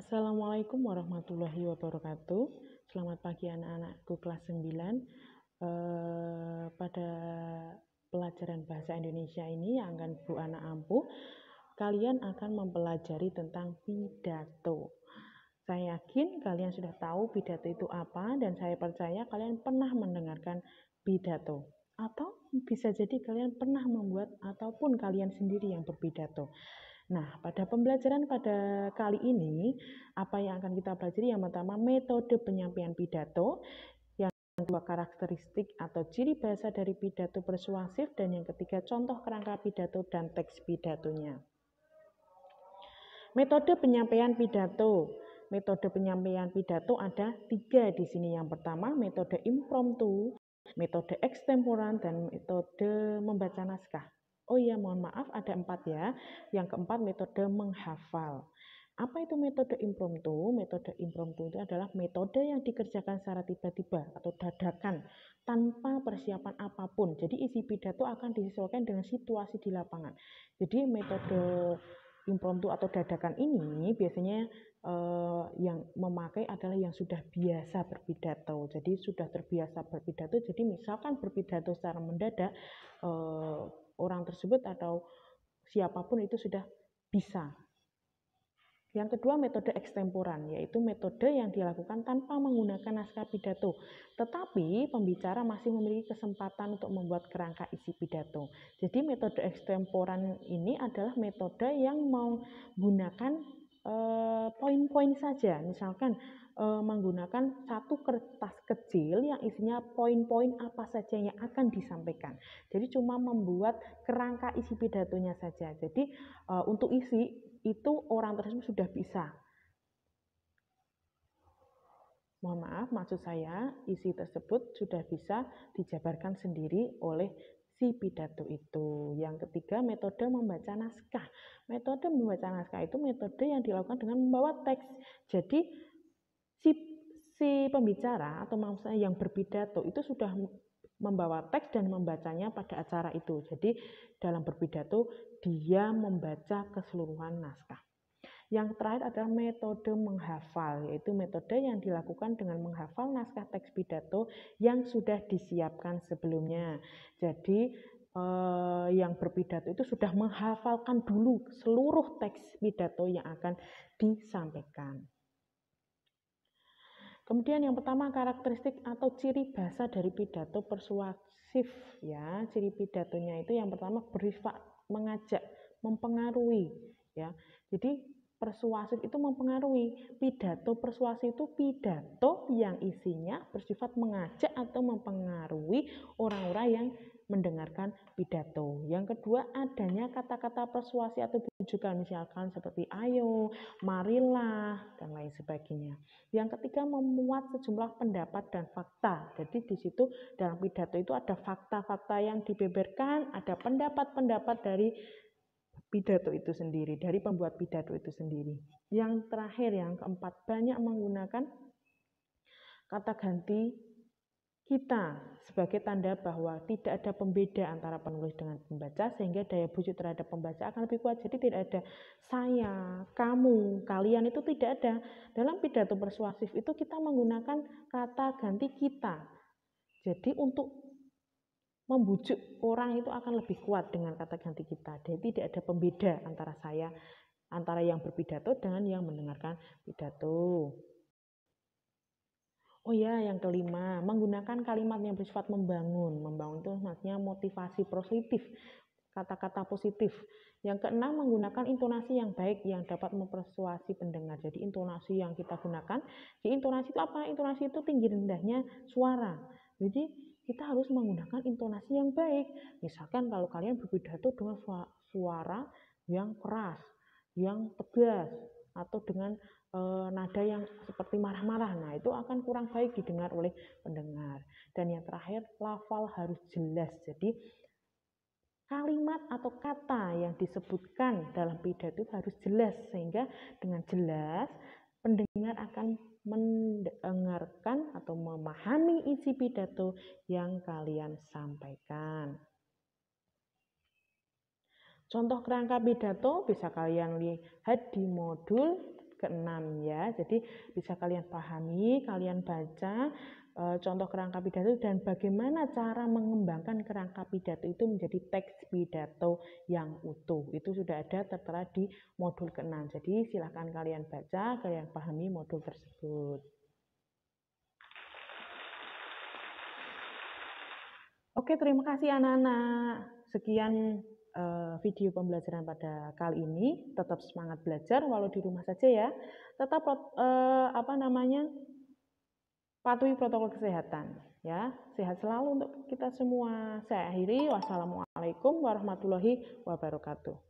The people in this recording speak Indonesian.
Assalamualaikum warahmatullahi wabarakatuh. Selamat pagi anak-anakku kelas 9. Pada pelajaran bahasa Indonesia ini yang akan Bu Ana ampuh, kalian akan mempelajari tentang pidato. Saya yakin kalian sudah tahu pidato itu apa, dan saya percaya kalian pernah mendengarkan pidato. Atau bisa jadi kalian pernah membuat ataupun kalian sendiri yang berpidato. Nah, pada pembelajaran pada kali ini, apa yang akan kita pelajari? Yang pertama, metode penyampaian pidato. Yang kedua, karakteristik atau ciri bahasa dari pidato persuasif. Dan yang ketiga, contoh kerangka pidato dan teks pidatonya. Metode penyampaian pidato. Metode penyampaian pidato ada 3 di sini. Yang pertama, metode impromptu, metode ekstemporan, dan metode membaca naskah. Oh iya, mohon maaf, ada 4 ya. Yang keempat, metode menghafal. Apa itu metode impromptu? Metode impromptu itu adalah metode yang dikerjakan secara tiba-tiba atau dadakan tanpa persiapan apapun. Jadi isi pidato akan disesuaikan dengan situasi di lapangan. Jadi metode impromptu atau dadakan ini biasanya yang memakai adalah yang sudah biasa berpidato. Jadi sudah terbiasa berpidato. Jadi misalkan berpidato secara mendadak, orang tersebut atau siapapun itu sudah bisa. Yang kedua, metode ekstemporan, yaitu metode yang dilakukan tanpa menggunakan naskah pidato, tetapi pembicara masih memiliki kesempatan untuk membuat kerangka isi pidato. Jadi metode ekstemporan ini adalah metode yang menggunakan poin-poin saja, misalkan menggunakan satu kertas kecil yang isinya poin-poin apa saja yang akan disampaikan. Jadi cuma membuat kerangka isi pidatonya saja. Jadi untuk isi itu orang tersebut sudah bisa. Mohon maaf, maksud saya isi tersebut sudah bisa dijabarkan sendiri oleh si pidato itu. Yang ketiga, metode membaca naskah. Metode membaca naskah itu metode yang dilakukan dengan membawa teks. Jadi si pembicara atau maksudnya yang berpidato itu sudah membawa teks dan membacanya pada acara itu. Jadi dalam berpidato dia membaca keseluruhan naskah. Yang terakhir adalah metode menghafal, yaitu metode yang dilakukan dengan menghafal naskah teks pidato yang sudah disiapkan sebelumnya. Jadi yang berpidato itu sudah menghafalkan dulu seluruh teks pidato yang akan disampaikan. Kemudian yang pertama, karakteristik atau ciri bahasa dari pidato persuasif ya. Ciri pidatonya itu yang pertama bersifat mengajak, mempengaruhi ya. Jadi persuasif itu mempengaruhi. Pidato persuasif itu pidato yang isinya bersifat mengajak atau mempengaruhi orang-orang yang mendengarkan pidato. Yang kedua, adanya kata-kata persuasi atau bujukan, misalkan seperti ayo, marilah, dan lain sebagainya. Yang ketiga, memuat sejumlah pendapat dan fakta. Jadi di situ dalam pidato itu ada fakta-fakta yang dibeberkan, ada pendapat-pendapat dari pidato itu sendiri, dari pembuat pidato itu sendiri. Yang terakhir, yang keempat, banyak menggunakan kata ganti kita sebagai tanda bahwa tidak ada pembeda antara penulis dengan pembaca, sehingga daya bujuk terhadap pembaca akan lebih kuat. Jadi tidak ada saya, kamu, kalian, itu tidak ada. Dalam pidato persuasif itu kita menggunakan kata ganti kita. Jadi untuk membujuk orang itu akan lebih kuat dengan kata ganti kita. Jadi tidak ada pembeda antara saya, antara yang berpidato dengan yang mendengarkan pidato. Oh ya, yang kelima, menggunakan kalimat yang bersifat membangun. Membangun itu maksudnya motivasi positif, kata-kata positif. Yang keenam, menggunakan intonasi yang baik yang dapat mempersuasi pendengar. Jadi intonasi yang kita gunakan, di intonasi itu apa? Intonasi itu tinggi rendahnya suara. Jadi kita harus menggunakan intonasi yang baik. Misalkan kalau kalian berpidato dengan suara yang keras, yang tegas, atau dengan nada yang seperti marah-marah, nah itu akan kurang baik didengar oleh pendengar. Dan yang terakhir, lafal harus jelas. Jadi kalimat atau kata yang disebutkan dalam pidato harus jelas, sehingga dengan jelas pendengar akan mendengarkan atau memahami isi pidato yang kalian sampaikan. Contoh kerangka pidato bisa kalian lihat di modul ke-6 ya. Jadi bisa kalian pahami, kalian baca contoh kerangka pidato dan bagaimana cara mengembangkan kerangka pidato itu menjadi teks pidato yang utuh. Itu sudah ada tertera di modul ke-6. Jadi silakan kalian baca, kalian pahami modul tersebut. Oke, terima kasih anak-anak. Sekian video pembelajaran pada kali ini. Tetap semangat belajar walau di rumah saja ya. Tetap patuhi protokol kesehatan ya. Sehat selalu untuk kita semua. Saya akhiri. Wassalamualaikum warahmatullahi wabarakatuh.